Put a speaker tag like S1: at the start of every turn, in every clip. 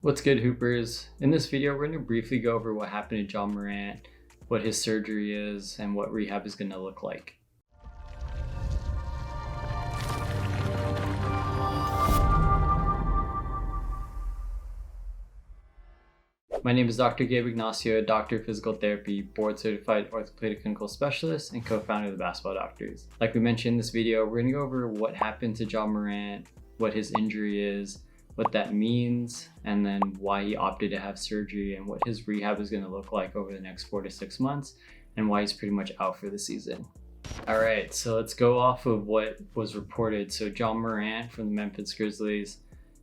S1: What's good, Hoopers? In this video, we're going to briefly go over what happened to Ja Morant, what his surgery is, and what rehab is going to look like. My name is Dr. Gabe Ignacio, Doctor of Physical Therapy, board-certified orthopedic clinical specialist, and co-founder of the Basketball Doctors. Like we mentioned in this video, we're going to go over what happened to Ja Morant, what his injury is, what that means, and then why he opted to have surgery and what his rehab is going to look like over the next 4 to 6 months, and why he's pretty much out for the season. All right, so let's go off of what was reported. So Ja Morant from the Memphis Grizzlies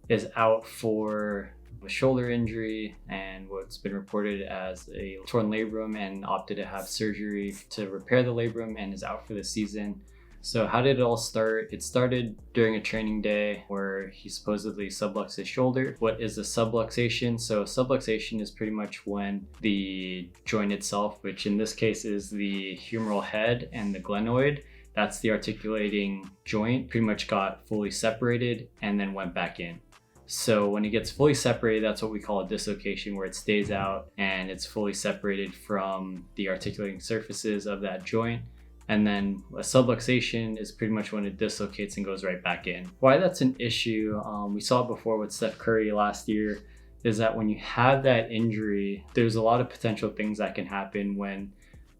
S1: is out for a shoulder injury and what's been reported as a torn labrum, and opted to have surgery to repair the labrum and is out for the season. So how did it all start? It started during a training day where he supposedly subluxed his shoulder. What is a subluxation? So subluxation is pretty much when the joint itself, which in this case is the humeral head and the glenoid, that's the articulating joint, pretty much got fully separated and then went back in. So when it gets fully separated, that's what we call a dislocation, where it stays out and it's fully separated from the articulating surfaces of that joint. And then a subluxation is pretty much when it dislocates and goes right back in. Why that's an issue, we saw it before with Steph Curry last year, is that when you have that injury, there's a lot of potential things that can happen when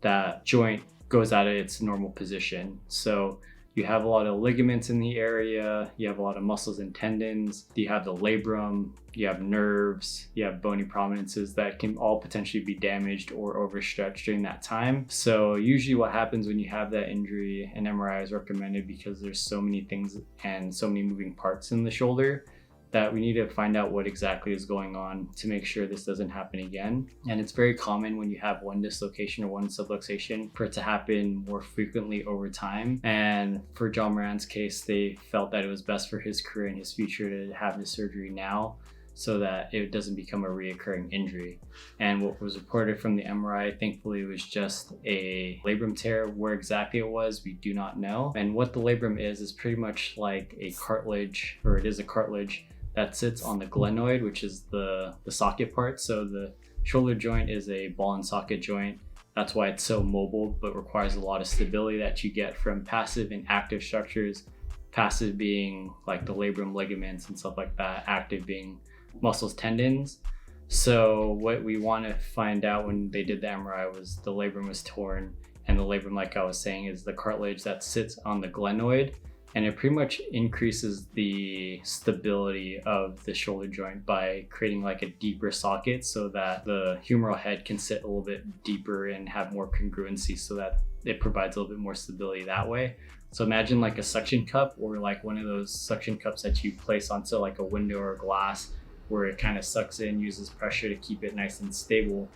S1: that joint goes out of its normal position. So you have a lot of ligaments in the area, you have a lot of muscles and tendons, you have the labrum, you have nerves, you have bony prominences that can all potentially be damaged or overstretched during that time. So usually what happens when you have that injury, an MRI is recommended because there's so many things and so many moving parts in the shoulder that we need to find out what exactly is going on to make sure this doesn't happen again. And it's very common when you have one dislocation or one subluxation for it to happen more frequently over time. And for Ja Morant's case, they felt that it was best for his career and his future to have the surgery now so that it doesn't become a reoccurring injury. And what was reported from the MRI, thankfully, was just a labrum tear. Where exactly it was, we do not know. And what the labrum is pretty much like a cartilage, or it is a cartilage that sits on the glenoid, which is the socket part. So the shoulder joint is a ball and socket joint. That's why it's so mobile, but requires a lot of stability that you get from passive and active structures. Passive being like the labrum ligaments and stuff like that, active being muscles, tendons. So what we want to find out when they did the MRI was the labrum was torn, and the labrum, like I was saying, is the cartilage that sits on the glenoid. And it pretty much increases the stability of the shoulder joint by creating like a deeper socket so that the humeral head can sit a little bit deeper and have more congruency, so that it provides a little bit more stability that way. So imagine like a suction cup, or like one of those suction cups that you place onto like a window or glass, where it kind of sucks in, uses pressure to keep it nice and stable.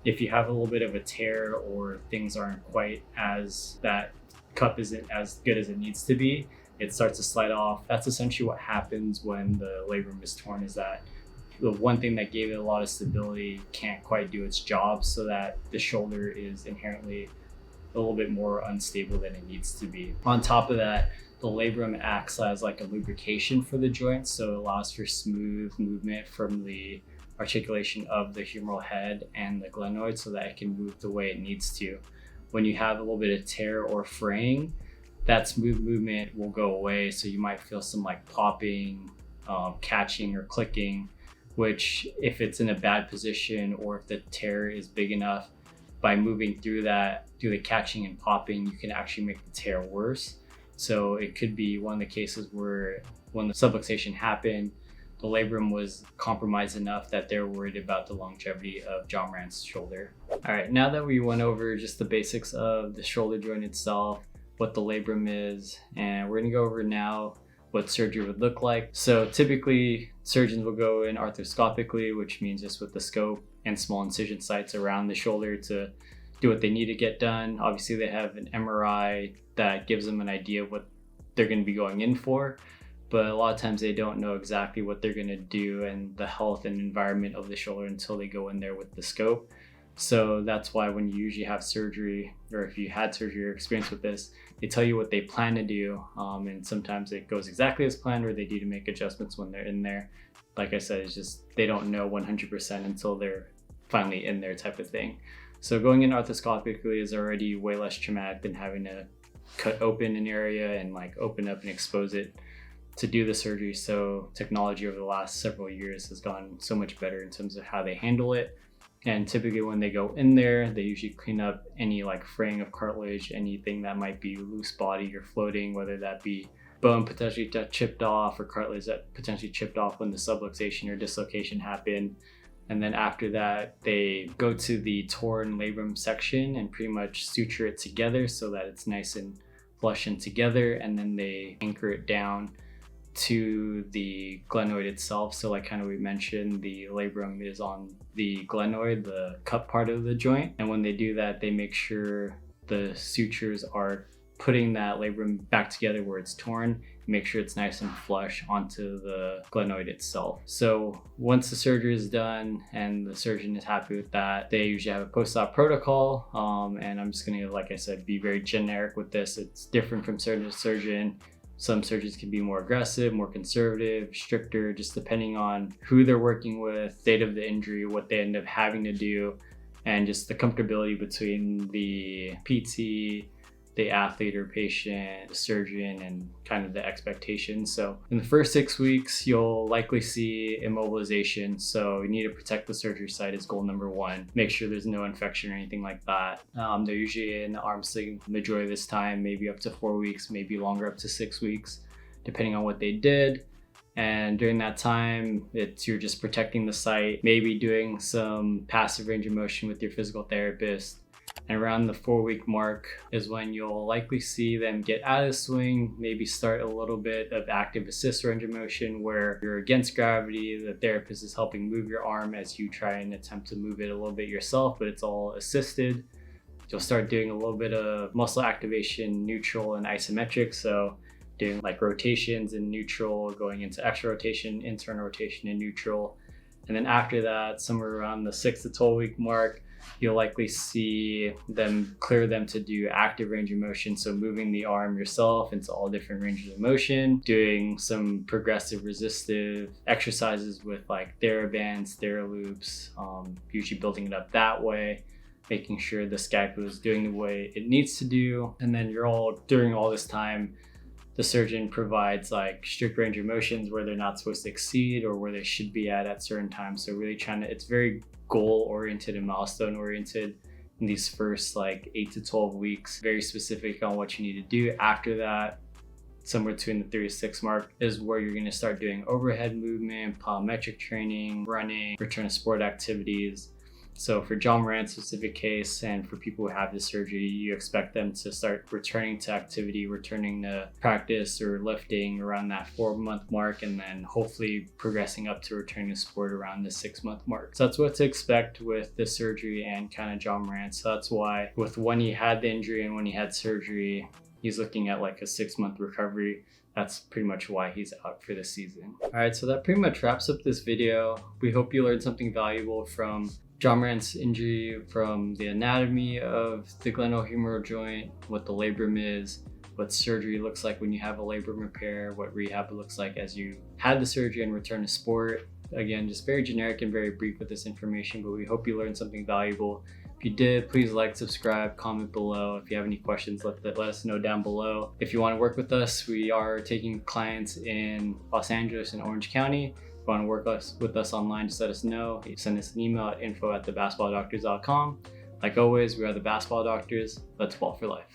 S1: If you have a little bit of a tear or things aren't quite as, that cup isn't as good as it needs to be, it starts to slide off. That's essentially what happens when the labrum is torn, is that the one thing that gave it a lot of stability can't quite do its job, so that the shoulder is inherently a little bit more unstable than it needs to be. On top of that, the labrum acts as like a lubrication for the joint, so it allows for smooth movement from the articulation of the humeral head and the glenoid so that it can move the way it needs to. When you have a little bit of tear or fraying, that smooth movement will go away. So you might feel some like popping, catching or clicking, which if it's in a bad position or if the tear is big enough, by moving through that, through the catching and popping, you can actually make the tear worse. So it could be one of the cases where when the subluxation happened, the labrum was compromised enough that they're worried about the longevity of Ja Morant's shoulder. All right, now that we went over just the basics of the shoulder joint itself, what the labrum is, and we're gonna go over now what surgery would look like. So typically surgeons will go in arthroscopically, which means just with the scope and small incision sites around the shoulder to do what they need to get done. Obviously they have an MRI that gives them an idea of what they're going to be going in for, but a lot of times they don't know exactly what they're going to do and the health and environment of the shoulder until they go in there with the scope. So that's why when you usually have surgery, or if you had surgery or experience with this, they tell you what they plan to do, and sometimes it goes exactly as planned, or they need to make adjustments when they're in there. like I said, it's just they don't know 100% until they're finally in there type of thing. So going in arthroscopically is already way less traumatic than having to cut open an area and like open up and expose it to do the surgery. So technology over the last several years has gone so much better in terms of how they handle it. And typically when they go in there, they usually clean up any like fraying of cartilage, anything that might be loose body or floating, whether that be bone potentially chipped off or cartilage that potentially chipped off when the subluxation or dislocation happened. And then after that, they go to the torn labrum section and pretty much suture it together so that it's nice and flush and together. And then they anchor it down to the glenoid itself. So like kind of we mentioned, the labrum is on the glenoid, the cup part of the joint. And when they do that, they make sure the sutures are putting that labrum back together where it's torn, make sure it's nice and flush onto the glenoid itself. So once the surgery is done and the surgeon is happy with that, they usually have a post-op protocol. And I'm just gonna, like I said, be very generic with this. It's different from surgeon to surgeon. Some surgeons can be more aggressive, more conservative, stricter, just depending on who they're working with, state of the injury, what they end up having to do, and just the comfortability between the PT, the athlete or patient, the surgeon, and kind of the expectations. So in the first 6 weeks, you'll likely see immobilization. So you need to protect the surgery site is goal number one. Make sure there's no infection or anything like that. They're usually in the arm sling majority of this time, maybe up to 4 weeks, maybe longer, up to 6 weeks, depending on what they did. And during that time, you're just protecting the site, maybe doing some passive range of motion with your physical therapist. And around the 4-week mark is when you'll likely see them get out of the swing, maybe start a little bit of active assist range of motion where you're against gravity, the therapist is helping move your arm as you try and attempt to move it a little bit yourself, but it's all assisted. You'll start doing a little bit of muscle activation, neutral and isometric. So doing like rotations in neutral, going into extra rotation, internal rotation in neutral. And then after that, somewhere around the 6 to 12 week mark, you'll likely see them clear them to do active range of motion. So moving the arm yourself into all different ranges of motion, doing some progressive resistive exercises with like TheraBands, TheraLoops, usually building it up that way, making sure the scapula is doing the way it needs to do. And then during all this time, the surgeon provides like strict range of motions where they're not supposed to exceed or where they should be at certain times. So really it's very goal oriented and milestone oriented in these first like 8 to 12 weeks, very specific on what you need to do. After that, somewhere between the 3 to 6 mark is where you're going to start doing overhead movement, plyometric training, running, return to sport activities. So for Ja Morant's specific case and for people who have this surgery, you expect them to start returning to activity, returning to practice or lifting around that 4-month mark, and then hopefully progressing up to returning to sport around the 6-month mark. So that's what to expect with this surgery and kind of Ja Morant. So that's why with when he had the injury and when he had surgery, he's looking at like a 6-month recovery. That's pretty much why he's out for the season. All right, so that pretty much wraps up this video. We hope you learned something valuable from Ja Morant's injury, from the anatomy of the glenohumeral joint, what the labrum is, what surgery looks like when you have a labrum repair, what rehab looks like as you had the surgery and return to sport. Again, just very generic and very brief with this information, but we hope you learned something valuable. If you did, please like, subscribe, comment below. If you have any questions, let us know down below. If you want to work with us, we are taking clients in Los Angeles and Orange County. If you want to work with us online, just let us know. Send us an email at info@thebasketballdoctors.com. Like always, we are the Basketball Doctors. Let's ball for life.